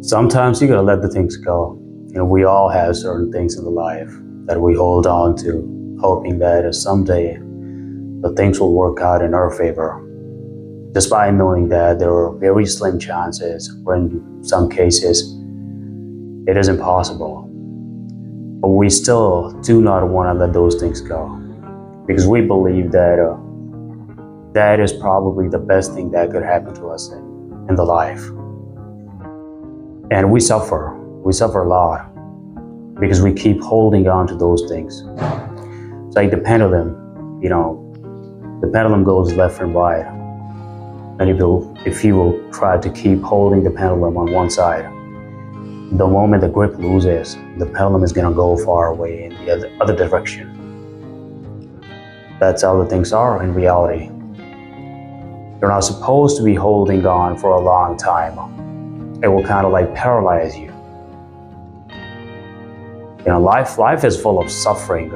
Sometimes you gotta let the things go. We all have certain things in the life that we hold on to, hoping that someday the things will work out in our favor, despite knowing that there are very slim chances, or in some cases, it is impossible. But we still do not want to let those things go because we believe that that is probably the best thing that could happen to us in the life. And we suffer a lot because we keep holding on to those things. It's like the pendulum, the pendulum goes left and right. And if you will try to keep holding the pendulum on one side, the moment the grip loses, the pendulum is going to go far away in the other direction. That's how the things are in reality. You're not supposed to be holding on for a long time. It will kind of like paralyze you. Life is full of suffering.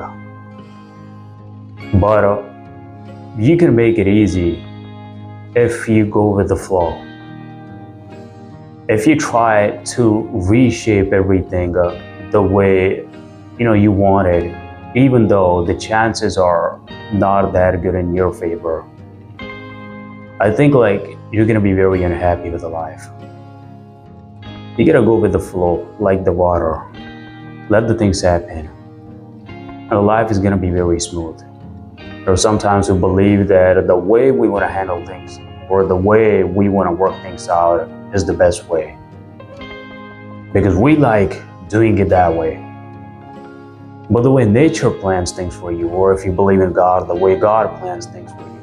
But you can make it easy if you go with the flow. If you try to reshape everything the way you want it, even though the chances are not that good in your favor, I think you're gonna be very unhappy with the life. You gotta go with the flow, like the water. Let the things happen, and life is gonna be very smooth. There are sometimes we believe that the way we want to handle things or the way we want to work things out is the best way, because we like doing it that way. But the way nature plans things for you, or if you believe in God, the way God plans things for you,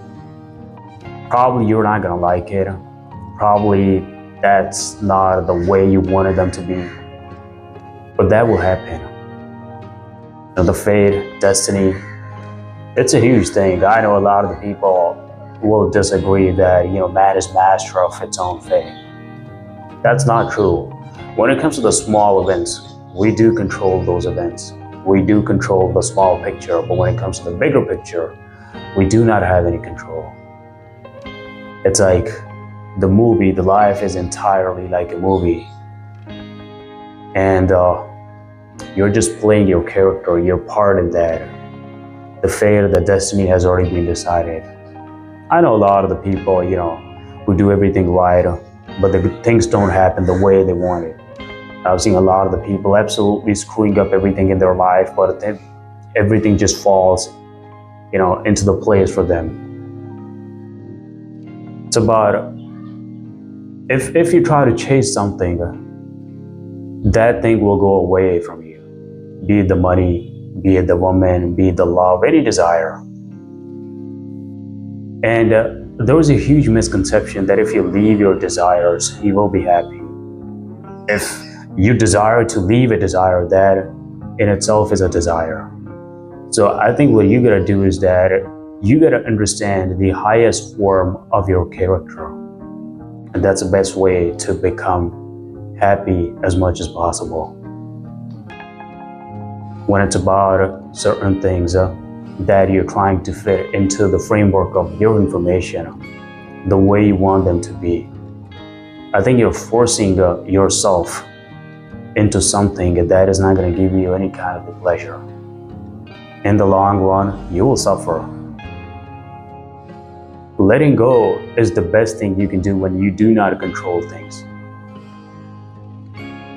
probably you're not gonna like it. Probably that's not the way you wanted them to be, but that will happen. The fate, destiny, it's a huge thing. I know a lot of the people will disagree that man is master of its own fate. That's not true. When it comes to the small events, we do control those events. We do control the small picture, but when it comes to the bigger picture, we do not have any control. It's like the movie, the life is entirely like a movie. And you're just playing your character, your part in that. The fate of the destiny has already been decided. I know a lot of the people, who do everything right, but the things don't happen the way they want it. I've seen a lot of the people absolutely screwing up everything in their life, but then everything just falls, into the place for them. It's about, if you try to chase something, that thing will go away from you. Be it the money, be it the woman, be it the love, any desire. And there is a huge misconception that if you leave your desires, you will be happy. If you desire to leave a desire, that in itself is a desire. So I think what you gotta do is that you gotta understand the highest form of your character. And that's the best way to become happy as much as possible. When it's about certain things that you're trying to fit into the framework of your information, the way you want them to be, I think you're forcing yourself into something that is not going to give you any kind of pleasure. In the long run, you will suffer. Letting go is the best thing you can do when you do not control things,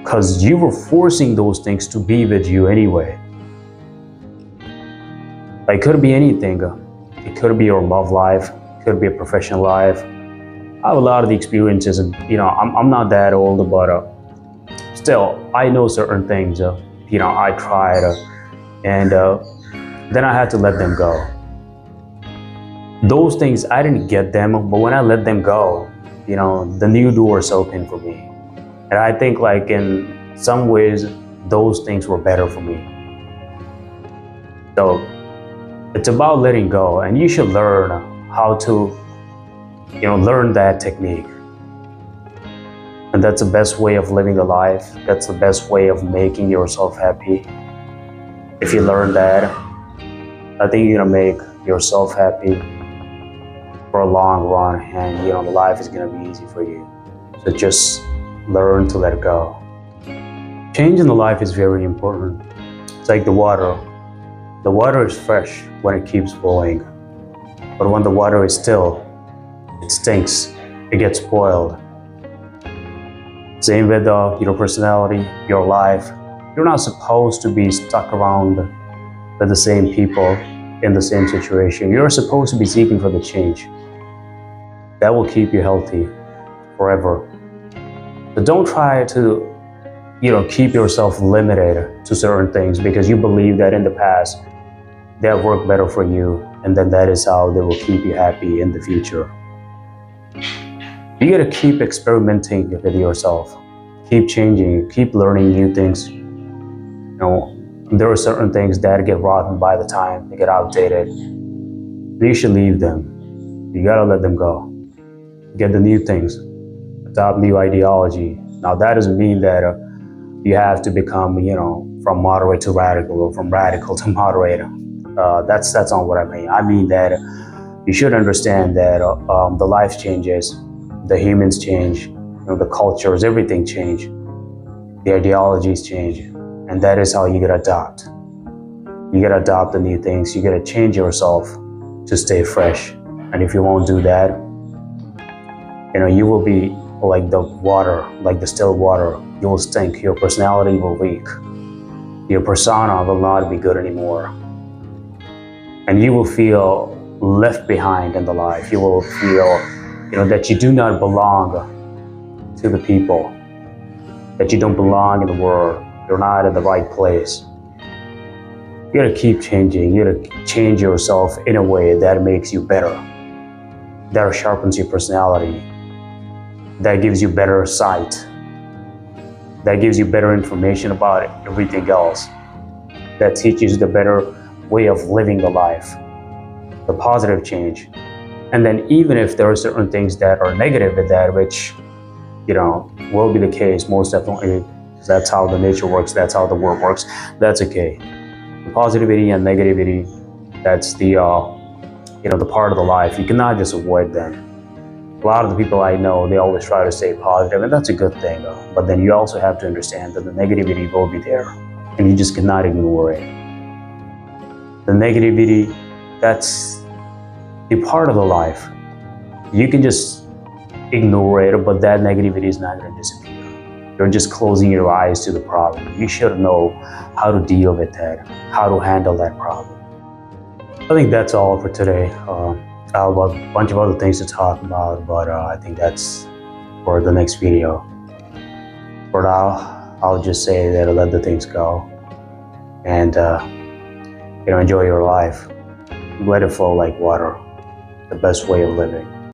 because you were forcing those things to be with you anyway. It could be anything. It could be your love life, it could be a professional life. I have a lot of the experiences, and I'm not that old, but still I know certain things. I tried, and then I had to let them go. Those things, I didn't get them, but when I let them go, the new doors opened for me. And I think in some ways, those things were better for me. So it's about letting go, and you should learn how to, learn that technique. And that's the best way of living a life. That's the best way of making yourself happy. If you learn that, I think you're gonna make yourself happy for a long run, and life is gonna be easy for you. So just learn to let go. Change in the life is very important. It's like the water. The water is fresh when it keeps flowing, but when the water is still, it stinks, it gets spoiled. Same with your personality, your life. You're not supposed to be stuck around with the same people in the same situation. You're supposed to be seeking for the change. That will keep you healthy forever. But don't try to, keep yourself limited to certain things because you believe that in the past they have worked better for you, and then that is how they will keep you happy in the future. You gotta keep experimenting with yourself, keep changing, keep learning new things. There are certain things that get rotten by the time they get outdated. You should leave them. You gotta let them go. Get the new things, adopt new ideology. Now that doesn't mean that you have to become, from moderate to radical or from radical to moderate. That's not what I mean. I mean that you should understand that the life changes, the humans change, the cultures, everything change, the ideologies change, and that is how you gotta adopt. You gotta adopt the new things. You gotta change yourself to stay fresh. And if you won't do that, you will be like the water, like the still water. You will stink. Your personality will leak. Your persona will not be good anymore. And you will feel left behind in the life. You will feel, that you do not belong to the people, that you don't belong in the world. You're not in the right place. You gotta keep changing. You gotta change yourself in a way that makes you better, that sharpens your personality, that gives you better sight, that gives you better information about everything else, that teaches the better way of living the life, the positive change. And then even if there are certain things that are negative with that, which, will be the case most definitely, that's how the nature works, that's how the world works, that's okay. The positivity and negativity, that's the, the part of the life. You cannot just avoid them. A lot of the people I know, they always try to stay positive, and that's a good thing though. But then you also have to understand that the negativity will be there, and you just cannot ignore it. The negativity, that's a part of the life. You can just ignore it, but that negativity is not going to disappear. You're just closing your eyes to the problem. You should know how to deal with that, how to handle that problem. I think that's all for today. I have a bunch of other things to talk about, but I think that's for the next video. For now, I'll just say that let the things go and enjoy your life. Let it flow like water, the best way of living.